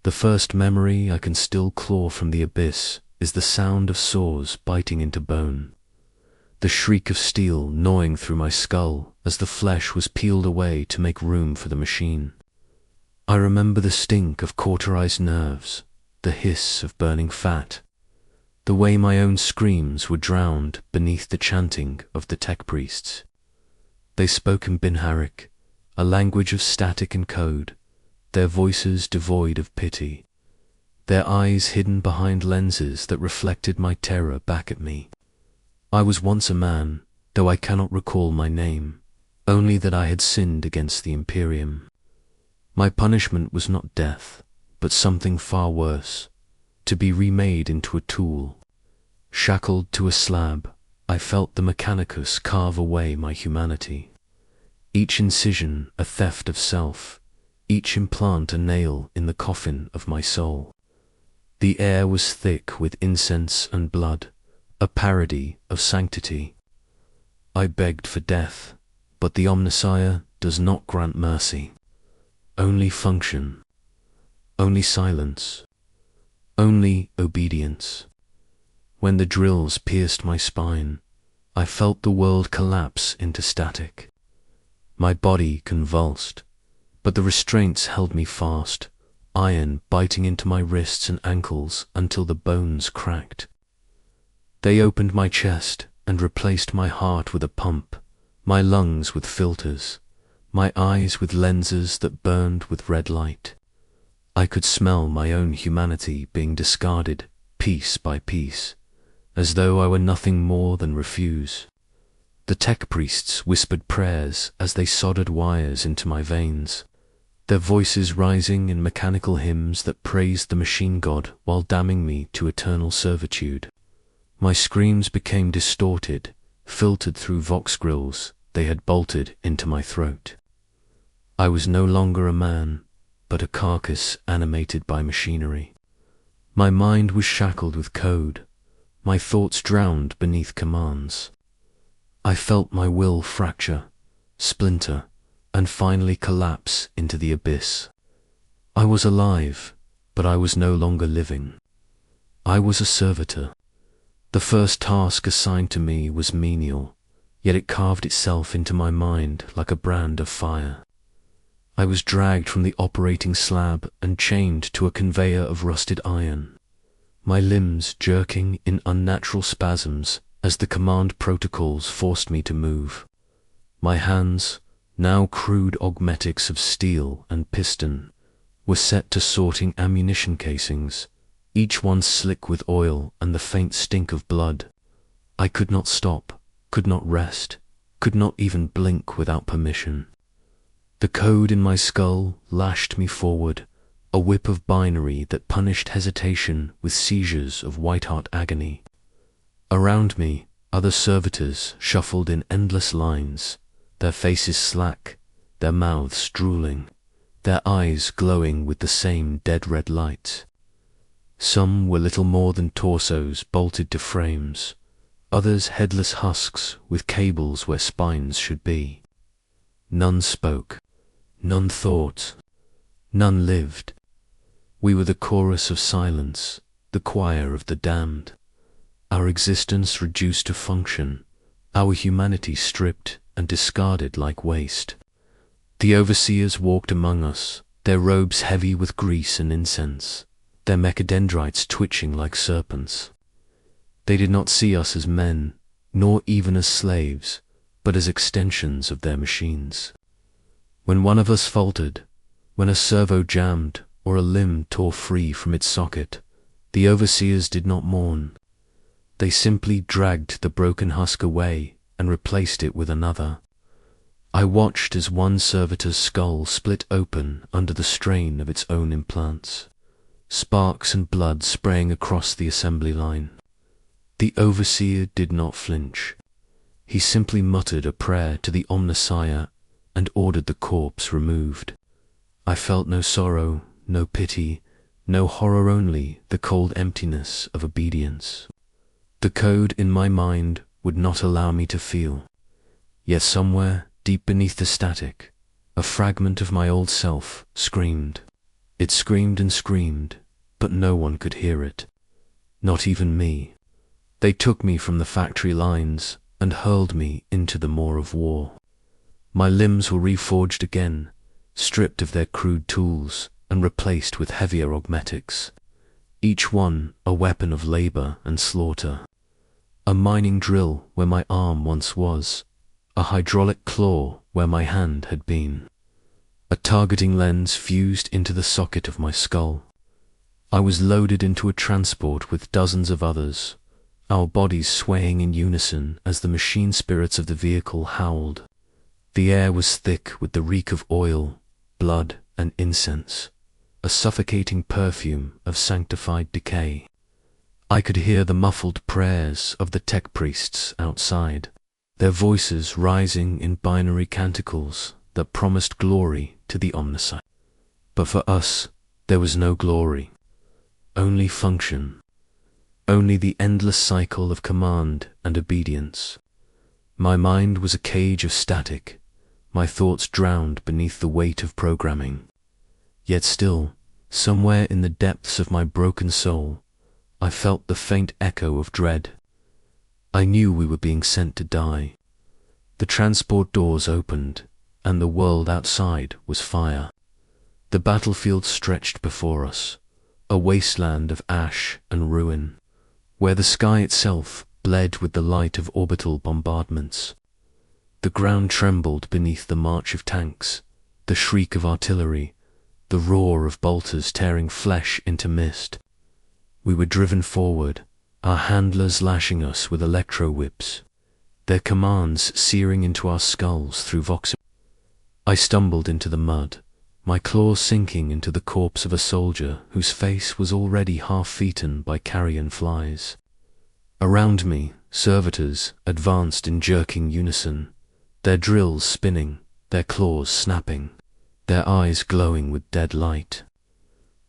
The first memory I can still claw from the abyss is the sound of saws biting into bone, the shriek of steel gnawing through my skull as the flesh was peeled away to make room for the machine. I remember the stink of cauterized nerves, the hiss of burning fat, the way my own screams were drowned beneath the chanting of the tech priests. They spoke in Binharik, a language of static and code, their voices devoid of pity, their eyes hidden behind lenses that reflected my terror back at me. I was once a man, though I cannot recall my name, only that I had sinned against the Imperium. My punishment was not death, but something far worse, to be remade into a tool. Shackled to a slab, I felt the Mechanicus carve away my humanity. Each incision a theft of self, each implant a nail in the coffin of my soul. The air was thick with incense and blood, a parody of sanctity. I begged for death, but the Omnissiah does not grant mercy. Only function, only silence, only obedience. When the drills pierced my spine, I felt the world collapse into static. My body convulsed, but the restraints held me fast, iron biting into my wrists and ankles until the bones cracked. They opened my chest and replaced my heart with a pump, my lungs with filters, my eyes with lenses that burned with red light. I could smell my own humanity being discarded piece by piece, as though I were nothing more than refuse. The tech priests whispered prayers as they soldered wires into my veins, their voices rising in mechanical hymns that praised the machine god while damning me to eternal servitude. My screams became distorted, filtered through vox grills they had bolted into my throat. I was no longer a man, but a carcass animated by machinery. My mind was shackled with code, my thoughts drowned beneath commands. I felt my will fracture, splinter, and finally collapse into the abyss. I was alive, but I was no longer living. I was a servitor. The first task assigned to me was menial, yet it carved itself into my mind like a brand of fire. I was dragged from the operating slab and chained to a conveyor of rusted iron, my limbs jerking in unnatural spasms as the command protocols forced me to move. My hands, now crude augmetics of steel and piston, were set to sorting ammunition casings, each one slick with oil and the faint stink of blood. I could not stop, could not rest, could not even blink without permission. The code in my skull lashed me forward, a whip of binary that punished hesitation with seizures of white-hot agony. Around me, other servitors shuffled in endless lines, their faces slack, their mouths drooling, their eyes glowing with the same dead-red light. Some were little more than torsos bolted to frames, others headless husks with cables where spines should be. None spoke, none thought, none lived. We were the chorus of silence, the choir of the damned. Our existence reduced to function, our humanity stripped and discarded like waste. The overseers walked among us, their robes heavy with grease and incense, their mechadendrites twitching like serpents. They did not see us as men, nor even as slaves, but as extensions of their machines. When one of us faltered, when a servo jammed or a limb tore free from its socket, the overseers did not mourn. They simply dragged the broken husk away and replaced it with another. I watched as one servitor's skull split open under the strain of its own implants, sparks and blood spraying across the assembly line. The overseer did not flinch. He simply muttered a prayer to the Omnissiah and ordered the corpse removed. I felt no sorrow, no pity, no horror, only the cold emptiness of obedience. The code in my mind would not allow me to feel. Yet somewhere, deep beneath the static, a fragment of my old self screamed, It screamed and screamed, but no one could hear it. Not even me. They took me from the factory lines and hurled me into the maw of war. My limbs were reforged again, stripped of their crude tools and replaced with heavier augmetics, each one a weapon of labor and slaughter. A mining drill where my arm once was, a hydraulic claw where my hand had been, a targeting lens fused into the socket of my skull. I was loaded into a transport with dozens of others, our bodies swaying in unison as the machine spirits of the vehicle howled. The air was thick with the reek of oil, blood, and incense, a suffocating perfume of sanctified decay. I could hear the muffled prayers of the tech priests outside, their voices rising in binary canticles that promised glory to the Omniscient. But for us, there was no glory, only function, only the endless cycle of command and obedience. My mind was a cage of static, my thoughts drowned beneath the weight of programming. Yet still, somewhere in the depths of my broken soul, I felt the faint echo of dread. I knew we were being sent to die. The transport doors opened, and the world outside was fire. The battlefield stretched before us, a wasteland of ash and ruin, where the sky itself bled with the light of orbital bombardments. The ground trembled beneath the march of tanks, the shriek of artillery, the roar of bolters tearing flesh into mist. We were driven forward, our handlers lashing us with electro-whips, their commands searing into our skulls through vox. I stumbled into the mud, my claws sinking into the corpse of a soldier whose face was already half-eaten by carrion flies. Around me, servitors advanced in jerking unison, their drills spinning, their claws snapping, their eyes glowing with dead light.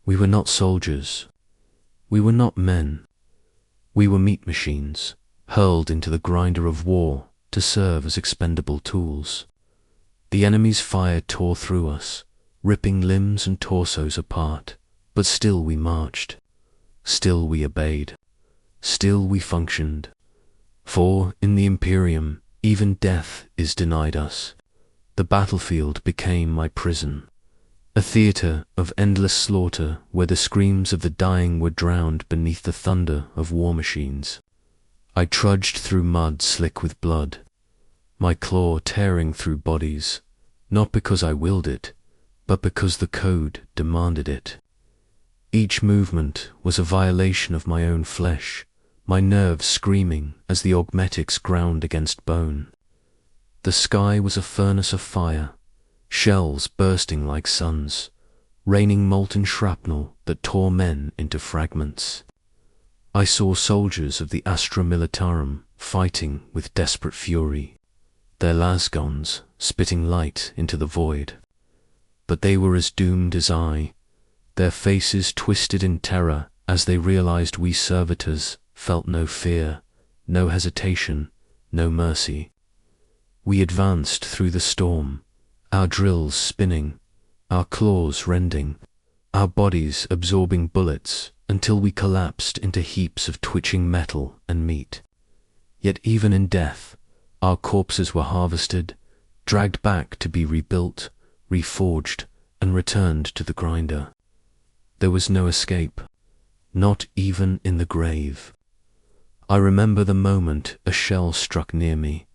We were not soldiers. We were not men. We were meat machines, hurled into the grinder of war to serve as expendable tools. The enemy's fire tore through us, ripping limbs and torsos apart, but still we marched. Still we obeyed. Still we functioned. For, in the Imperium, even death is denied us. The battlefield became my prison, a theater of endless slaughter where the screams of the dying were drowned beneath the thunder of war machines. I trudged through mud slick with blood, my claw tearing through bodies, not because I willed it, but because the code demanded it. Each movement was a violation of my own flesh, my nerves screaming as the augmetics ground against bone. The sky was a furnace of fire, shells bursting like suns, raining molten shrapnel that tore men into fragments. I saw soldiers of the Astra Militarum fighting with desperate fury, their lasgons spitting light into the void. But they were as doomed as I, their faces twisted in terror as they realized we servitors felt no fear, no hesitation, no mercy. We advanced through the storm, our drills spinning, our claws rending, our bodies absorbing bullets until we collapsed into heaps of twitching metal and meat. Yet even in death, our corpses were harvested, dragged back to be rebuilt, reforged, and returned to the grinder. There was no escape, not even in the grave. I remember the moment a shell struck near me,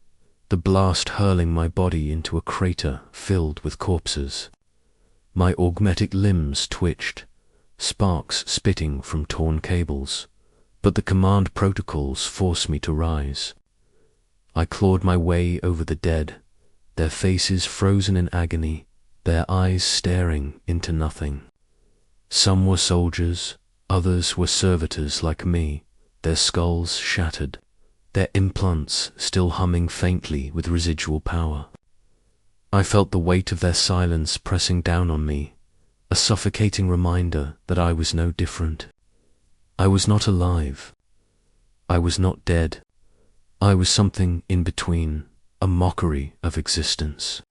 the blast hurling my body into a crater filled with corpses. My augmetic limbs twitched, sparks spitting from torn cables, but the command protocols forced me to rise. I clawed my way over the dead, their faces frozen in agony, their eyes staring into nothing. Some were soldiers, others were servitors like me, their skulls shattered, their implants still humming faintly with residual power. I felt the weight of their silence pressing down on me, a suffocating reminder that I was no different. I was not alive. I was not dead. I was something in between, a mockery of existence.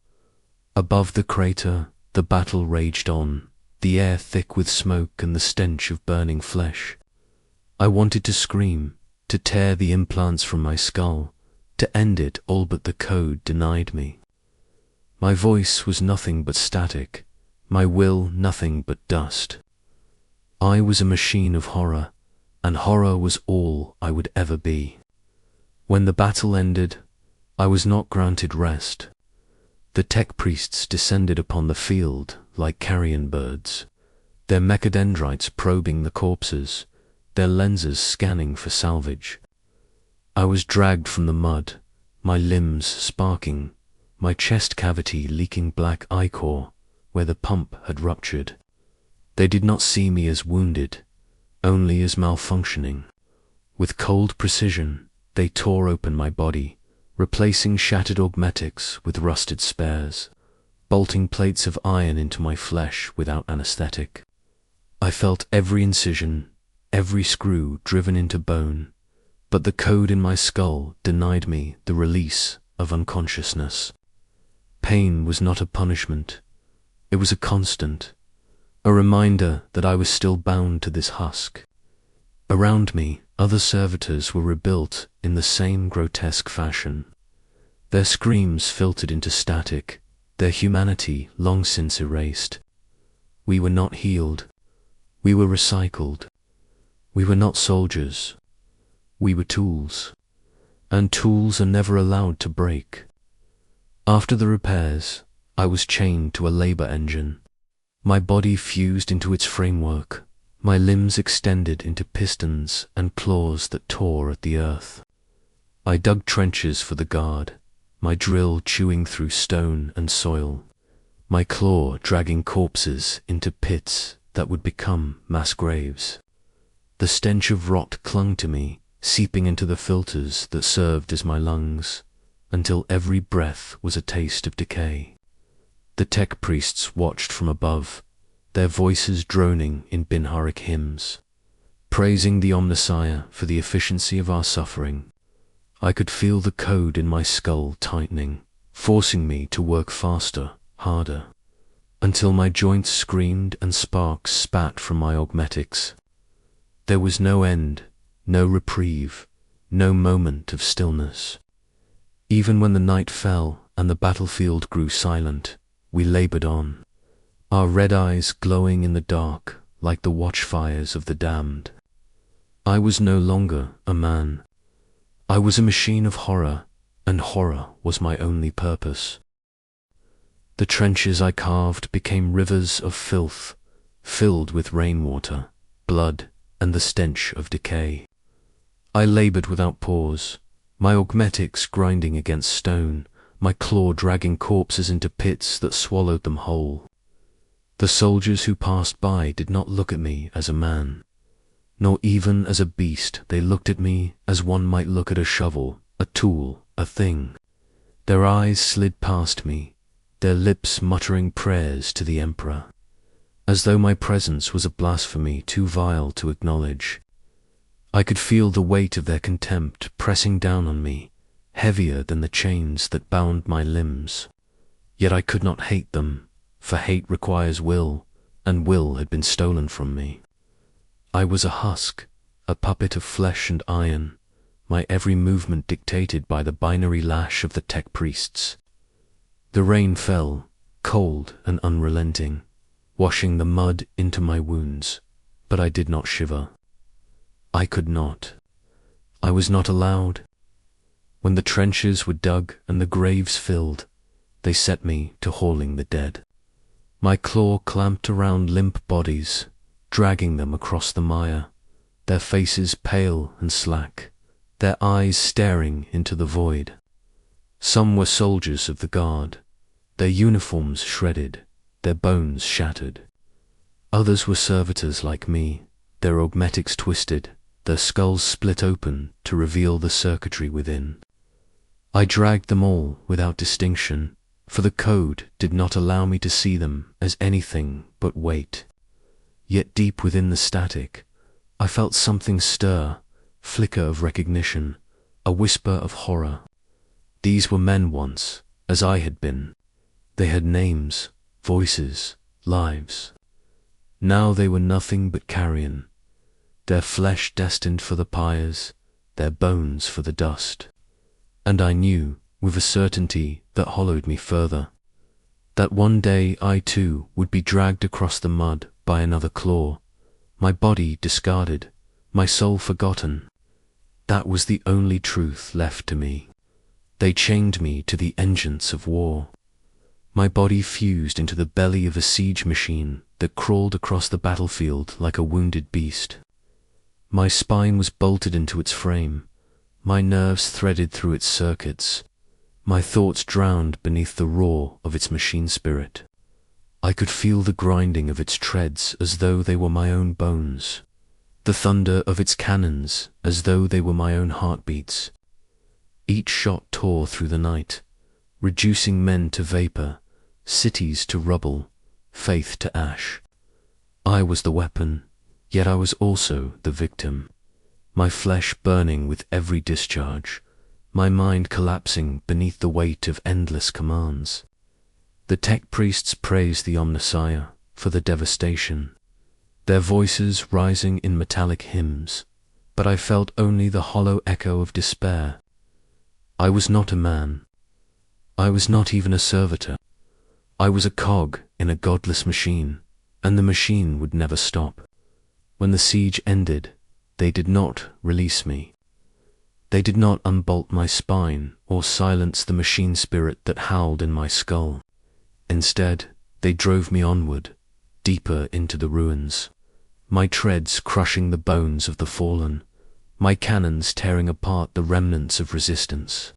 Above the crater, the battle raged on, the air thick with smoke and the stench of burning flesh. I wanted to scream, to tear the implants from my skull, to end it all, but the code denied me. My voice was nothing but static, my will nothing but dust. I was a machine of horror, and horror was all I would ever be. When the battle ended, I was not granted rest. The tech priests descended upon the field like carrion birds, their mechadendrites probing the corpses, their lenses scanning for salvage. I was dragged from the mud, my limbs sparking, my chest cavity leaking black ichor where the pump had ruptured. They did not see me as wounded, only as malfunctioning. With cold precision, they tore open my body, replacing shattered augmetics with rusted spares, bolting plates of iron into my flesh without anesthetic. I felt every incision, every screw driven into bone, but the code in my skull denied me the release of unconsciousness. Pain was not a punishment, it was a constant, a reminder that I was still bound to this husk. Around me, other servitors were rebuilt in the same grotesque fashion. Their screams filtered into static, their humanity long since erased. We were not healed. We were recycled. We were not soldiers. We were tools. And tools are never allowed to break. After the repairs, I was chained to a labor engine. My body fused into its framework, my limbs extended into pistons and claws that tore at the earth. I dug trenches for the guard, my drill chewing through stone and soil, my claw dragging corpses into pits that would become mass graves. The stench of rot clung to me, seeping into the filters that served as my lungs, until every breath was a taste of decay. The tech priests watched from above, their voices droning in Binharic hymns, praising the Omnissiah for the efficiency of our suffering. I could feel the code in my skull tightening, forcing me to work faster, harder, until my joints screamed and sparks spat from my augmetics. There was no end, no reprieve, no moment of stillness. Even when the night fell and the battlefield grew silent, we labored on, our red eyes glowing in the dark like the watchfires of the damned. I was no longer a man. I was a machine of horror, and horror was my only purpose. The trenches I carved became rivers of filth, filled with rainwater, blood, and the stench of decay. I labored without pause, my augmetics grinding against stone, my claw dragging corpses into pits that swallowed them whole. The soldiers who passed by did not look at me as a man, nor even as a beast. They looked at me as one might look at a shovel, a tool, a thing. Their eyes slid past me, their lips muttering prayers to the Emperor, as though my presence was a blasphemy too vile to acknowledge. I could feel the weight of their contempt pressing down on me, heavier than the chains that bound my limbs. Yet I could not hate them, for hate requires will, and will had been stolen from me. I was a husk, a puppet of flesh and iron, my every movement dictated by the binary lash of the tech priests. The rain fell, cold and unrelenting, washing the mud into my wounds, but I did not shiver. I could not. I was not allowed. When the trenches were dug and the graves filled, they set me to hauling the dead. My claw clamped around limp bodies, dragging them across the mire, their faces pale and slack, their eyes staring into the void. Some were soldiers of the guard, their uniforms shredded, their bones shattered. Others were servitors like me, their augmetics twisted, their skulls split open to reveal the circuitry within. I dragged them all without distinction, for the code did not allow me to see them as anything but weight. Yet deep within the static, I felt something stir, flicker of recognition, a whisper of horror. These were men once, as I had been. They had names, voices, lives. Now they were nothing but carrion, their flesh destined for the pyres, their bones for the dust. And I knew, with a certainty that hollowed me further, that one day I too would be dragged across the mud by another claw, my body discarded, my soul forgotten. That was the only truth left to me. They chained me to the engines of war. My body fused into the belly of a siege machine that crawled across the battlefield like a wounded beast. My spine was bolted into its frame, my nerves threaded through its circuits, my thoughts drowned beneath the roar of its machine spirit. I could feel the grinding of its treads as though they were my own bones, the thunder of its cannons as though they were my own heartbeats. Each shot tore through the night, reducing men to vapor, cities to rubble, faith to ash. I was the weapon, yet I was also the victim, my flesh burning with every discharge, my mind collapsing beneath the weight of endless commands. The tech priests praised the Omnissiah for the devastation, their voices rising in metallic hymns, but I felt only the hollow echo of despair. I was not a man. I was not even a servitor. I was a cog in a godless machine, and the machine would never stop. When the siege ended, they did not release me. They did not unbolt my spine or silence the machine spirit that howled in my skull. Instead, they drove me onward, deeper into the ruins, my treads crushing the bones of the fallen, my cannons tearing apart the remnants of resistance.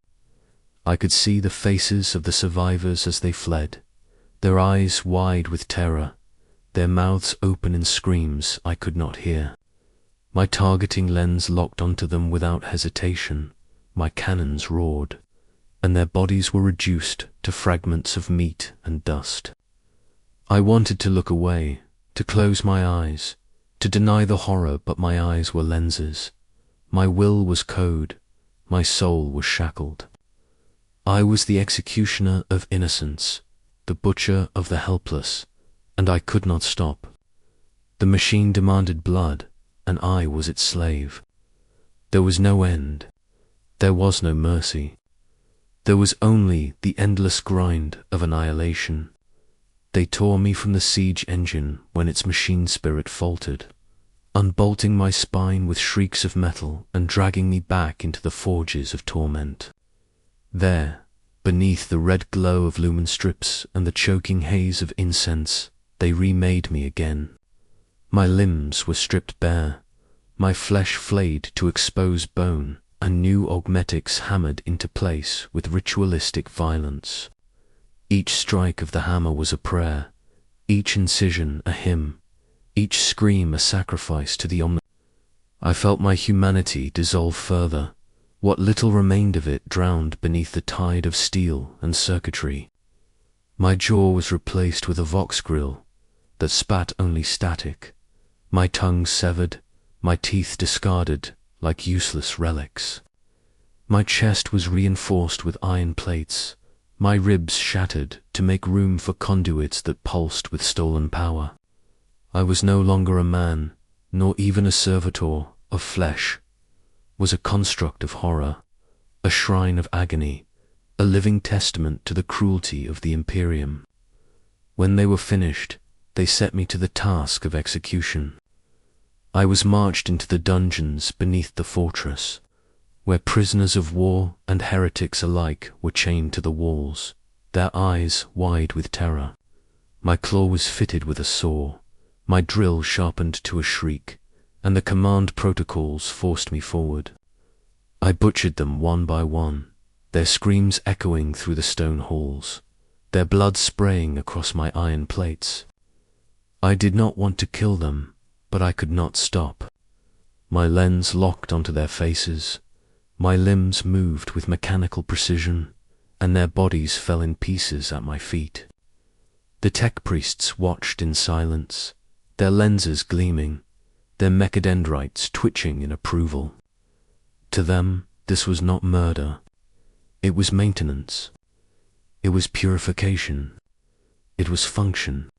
I could see the faces of the survivors as they fled, their eyes wide with terror, their mouths open in screams I could not hear. My targeting lens locked onto them without hesitation, my cannons roared, and their bodies were reduced to fragments of meat and dust. I wanted to look away, to close my eyes, to deny the horror, but my eyes were lenses. My will was code, my soul was shackled. I was the executioner of innocence, the butcher of the helpless, and I could not stop. The machine demanded blood, and I was its slave. There was no end. There was no mercy. There was only the endless grind of annihilation. They tore me from the siege engine when its machine spirit faltered, unbolting my spine with shrieks of metal and dragging me back into the forges of torment. There, beneath the red glow of lumen strips and the choking haze of incense, they remade me again. My limbs were stripped bare, my flesh flayed to expose bone, and new augmetics hammered into place with ritualistic violence. Each strike of the hammer was a prayer, each incision a hymn, each scream a sacrifice to the Omnipotent. I felt my humanity dissolve further, what little remained of it drowned beneath the tide of steel and circuitry. My jaw was replaced with a vox grill that spat only static, my tongue severed, my teeth discarded like useless relics. My chest was reinforced with iron plates, my ribs shattered to make room for conduits that pulsed with stolen power. I was no longer a man, nor even a servitor of flesh, was a construct of horror, a shrine of agony, a living testament to the cruelty of the Imperium. When they were finished, they set me to the task of execution. I was marched into the dungeons beneath the fortress, where prisoners of war and heretics alike were chained to the walls, their eyes wide with terror. My claw was fitted with a saw, my drill sharpened to a shriek, and the command protocols forced me forward. I butchered them one by one, their screams echoing through the stone halls, their blood spraying across my iron plates. I did not want to kill them, but I could not stop. My lens locked onto their faces, my limbs moved with mechanical precision, and their bodies fell in pieces at my feet. The tech priests watched in silence, their lenses gleaming, their mechadendrites twitching in approval. To them, this was not murder. It was maintenance. It was purification. It was function.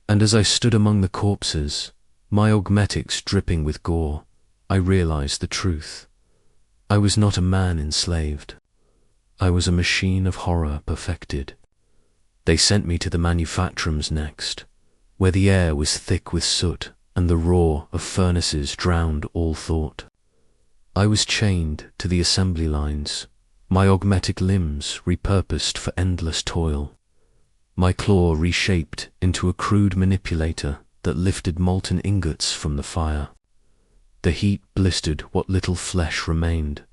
And as I stood among the corpses, my augmetics dripping with gore, I realized the truth. I was not a man enslaved. I was a machine of horror perfected. They sent me to the manufactorums next, where the air was thick with soot and the roar of furnaces drowned all thought. I was chained to the assembly lines, my augmetic limbs repurposed for endless toil, my claw reshaped into a crude manipulator that lifted molten ingots from the fire. The heat blistered what little flesh remained,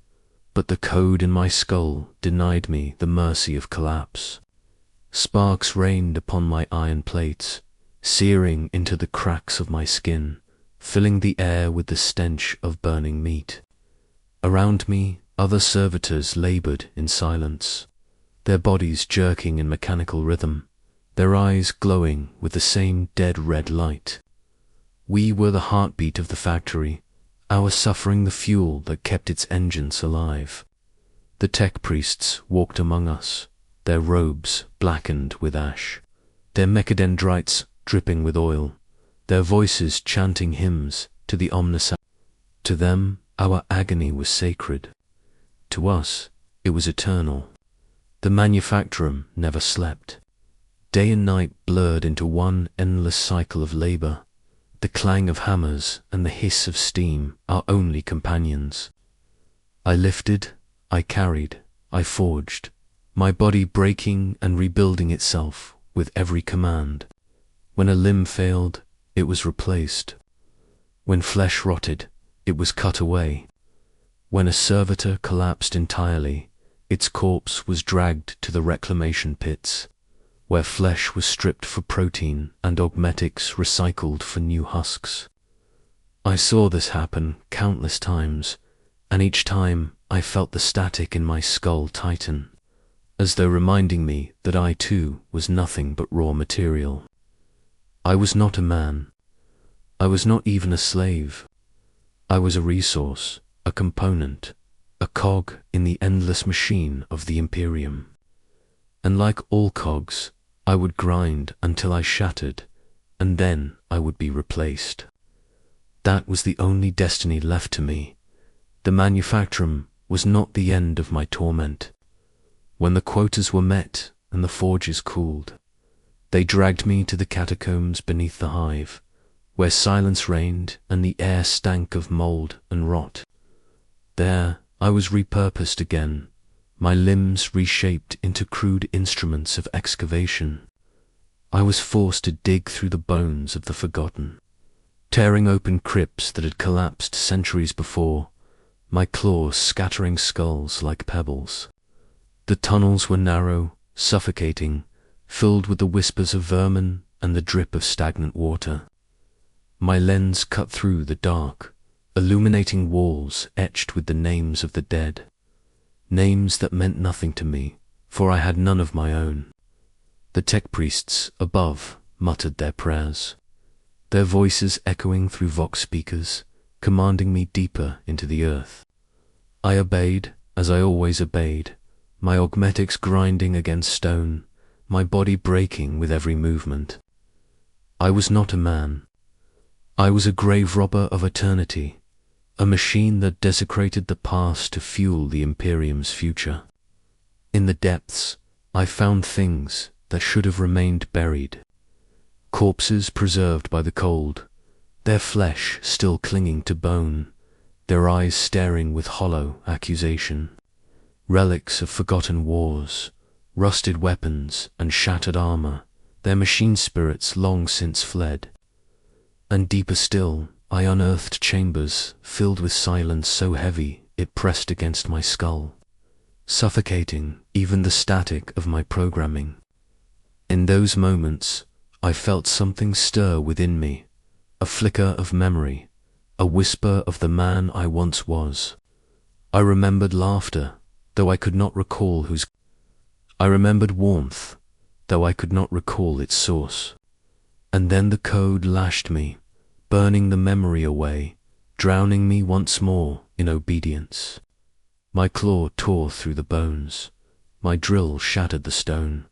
but the code in my skull denied me the mercy of collapse. Sparks rained upon my iron plates, searing into the cracks of my skin, filling the air with the stench of burning meat. Around me, other servitors labored in silence, their bodies jerking in mechanical rhythm, their eyes glowing with the same dead red light. We were the heartbeat of the factory, our suffering the fuel that kept its engines alive. The tech priests walked among us, their robes blackened with ash, their mechadendrites dripping with oil, their voices chanting hymns to the omniscient. To them, our agony was sacred. To us, it was eternal. The manufactorum never slept. Day and night blurred into one endless cycle of labor, the clang of hammers and the hiss of steam our only companions. I lifted, I carried, I forged, my body breaking and rebuilding itself with every command. When a limb failed, it was replaced. When flesh rotted, it was cut away. When a servitor collapsed entirely, its corpse was dragged to the reclamation pits, where flesh was stripped for protein and augmetics recycled for new husks. I saw this happen countless times, and each time I felt the static in my skull tighten, as though reminding me that I too was nothing but raw material. I was not a man. I was not even a slave. I was a resource, a component, a cog in the endless machine of the Imperium. And like all cogs, I would grind until I shattered, and then I would be replaced. That was the only destiny left to me. The manufactorum was not the end of my torment. When the quotas were met and the forges cooled, they dragged me to the catacombs beneath the hive, where silence reigned and the air stank of mold and rot. There I was repurposed again, my limbs reshaped into crude instruments of excavation. I was forced to dig through the bones of the forgotten, tearing open crypts that had collapsed centuries before, my claws scattering skulls like pebbles. The tunnels were narrow, suffocating, filled with the whispers of vermin and the drip of stagnant water. My lens cut through the dark, illuminating walls etched with the names of the dead. Names that meant nothing to me, for I had none of my own. The tech priests above muttered their prayers, their voices echoing through vox speakers, commanding me deeper into the earth. I obeyed, as I always obeyed, my augmetics grinding against stone, my body breaking with every movement. I was not a man. I was a grave robber of eternity, a machine that desecrated the past to fuel the Imperium's future. In the depths, I found things that should have remained buried. Corpses preserved by the cold, their flesh still clinging to bone, their eyes staring with hollow accusation. Relics of forgotten wars, rusted weapons and shattered armor, their machine spirits long since fled. And deeper still, I unearthed chambers filled with silence so heavy it pressed against my skull, suffocating even the static of my programming. In those moments, I felt something stir within me, a flicker of memory, a whisper of the man I once was. I remembered laughter, though I could not recall whose. I remembered warmth, though I could not recall its source. And then the code lashed me, burning the memory away, drowning me once more in obedience. My claw tore through the bones, my drill shattered the stone,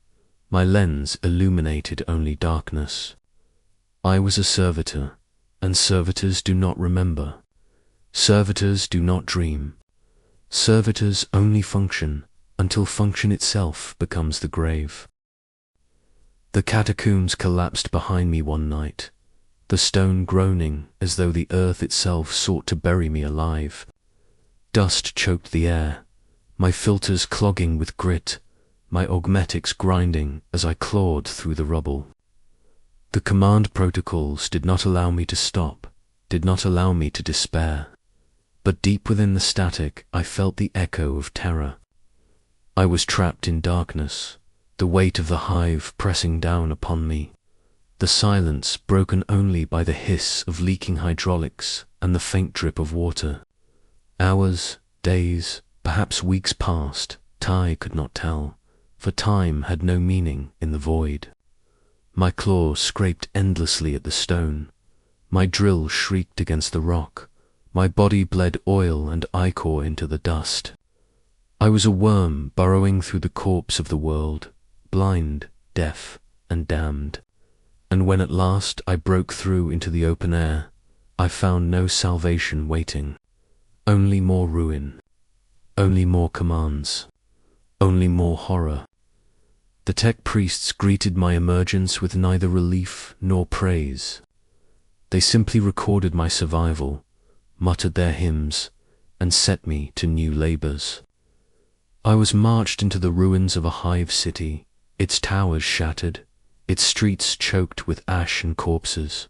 my lens illuminated only darkness. I was a servitor, and servitors do not remember. Servitors do not dream. Servitors only function until function itself becomes the grave. The catacombs collapsed behind me one night, the stone groaning as though the earth itself sought to bury me alive. Dust choked the air, my filters clogging with grit, my augmetics grinding as I clawed through the rubble. The command protocols did not allow me to stop, did not allow me to despair. But deep within the static, I felt the echo of terror. I was trapped in darkness, the weight of the hive pressing down upon me, the silence broken only by the hiss of leaking hydraulics and the faint drip of water. Hours, days, perhaps weeks passed, Ty could not tell, for time had no meaning in the void. My claws scraped endlessly at the stone, my drill shrieked against the rock, my body bled oil and ichor into the dust. I was a worm burrowing through the corpse of the world, blind, deaf, and damned. And when at last I broke through into the open air, I found no salvation waiting. Only more ruin. Only more commands. Only more horror. The tech priests greeted my emergence with neither relief nor praise. They simply recorded my survival, muttered their hymns, and set me to new labors. I was marched into the ruins of a hive city, its towers shattered, its streets choked with ash and corpses.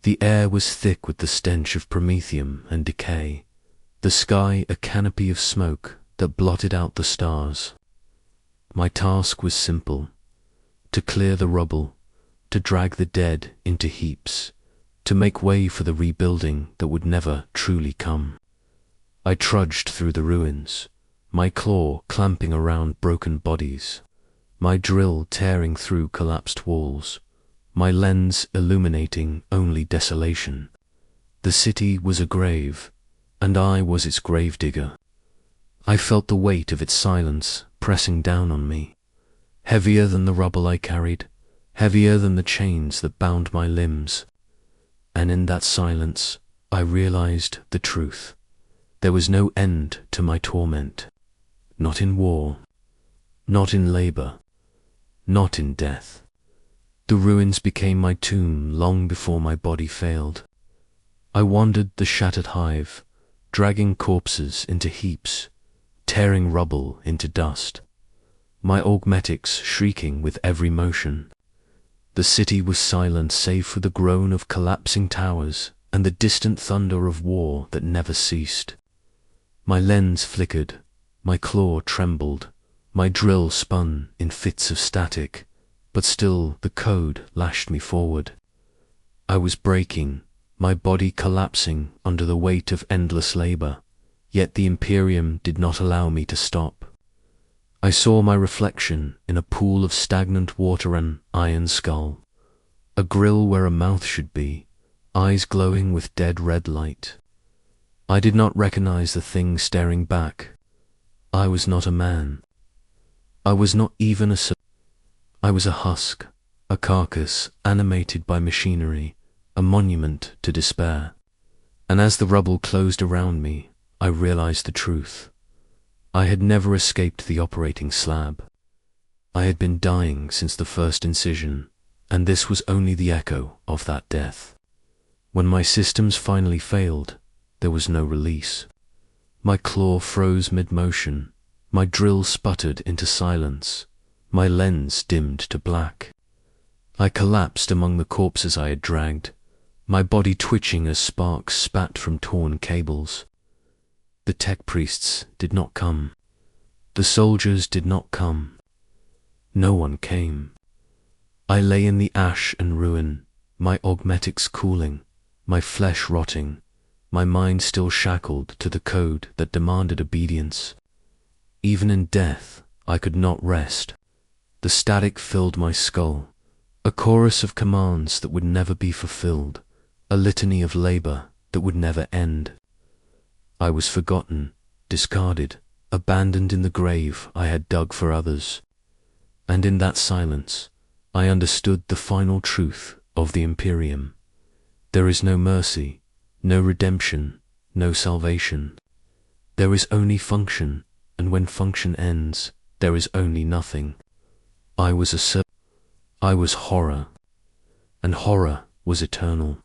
The air was thick with the stench of promethium and decay, the sky a canopy of smoke that blotted out the stars. My task was simple: to clear the rubble, to drag the dead into heaps, to make way for the rebuilding that would never truly come. I trudged through the ruins, my claw clamping around broken bodies, my drill tearing through collapsed walls, my lens illuminating only desolation. The city was a grave, and I was its gravedigger. I felt the weight of its silence pressing down on me, heavier than the rubble I carried, heavier than the chains that bound my limbs. And in that silence, I realized the truth. There was no end to my torment. Not in war, not in labor, not in death. The ruins became my tomb long before my body failed. I wandered the shattered hive, dragging corpses into heaps, tearing rubble into dust, my augmetics shrieking with every motion. The city was silent save for the groan of collapsing towers and the distant thunder of war that never ceased. My lens flickered, my claw trembled, my drill spun in fits of static, but still the code lashed me forward. I was breaking, my body collapsing under the weight of endless labor, yet the Imperium did not allow me to stop. I saw my reflection in a pool of stagnant water, an iron skull, a grill where a mouth should be, eyes glowing with dead red light. I did not recognize the thing staring back. I was not a man. I was not even I was a husk, a carcass animated by machinery, a monument to despair. And as the rubble closed around me, I realized the truth. I had never escaped the operating slab. I had been dying since the first incision, and this was only the echo of that death. When my systems finally failed, there was no release. My claw froze mid-motion, my drill sputtered into silence, my lens dimmed to black. I collapsed among the corpses I had dragged, my body twitching as sparks spat from torn cables. The tech priests did not come. The soldiers did not come. No one came. I lay in the ash and ruin, my augmetics cooling, my flesh rotting, my mind still shackled to the code that demanded obedience. Even in death, I could not rest. The static filled my skull, a chorus of commands that would never be fulfilled, a litany of labor that would never end. I was forgotten, discarded, abandoned in the grave I had dug for others. And in that silence, I understood the final truth of the Imperium. There is no mercy, no redemption, no salvation. There is only function, and when function ends, there is only nothing. I was horror, and horror was eternal.